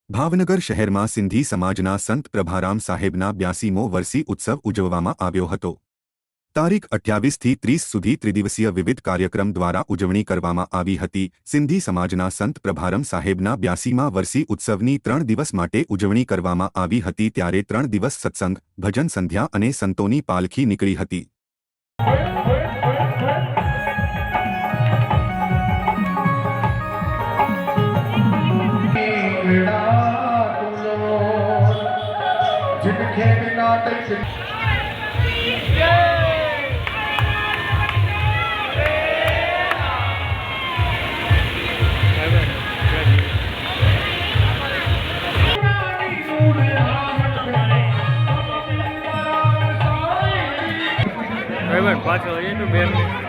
ભાવનગર શહેરમાં સિંધી સમાજના સંત પ્રભારામ સાહેબના 82મો વર્ષી ઉત્સવ ઉજવવામાં આવ્યો હતો। તારીખ 28 થી 30 સુધી ત્રિદિવસીય વિવિધ કાર્યક્રમ દ્વારા ઉજવણી કરવામાં આવી હતી। સિંધી સમાજના સંત પ્રભારામ સાહેબના 82મા વર્ષી ઉત્સવની 3 દિવસ માટે ઉજવણી કરવામાં આવી હતી, ત્યારે 3 દિવસ સત્સંગ, ભજન સંધ્યા અને સંતોની પાલખી નીકળી હતી। પાછળ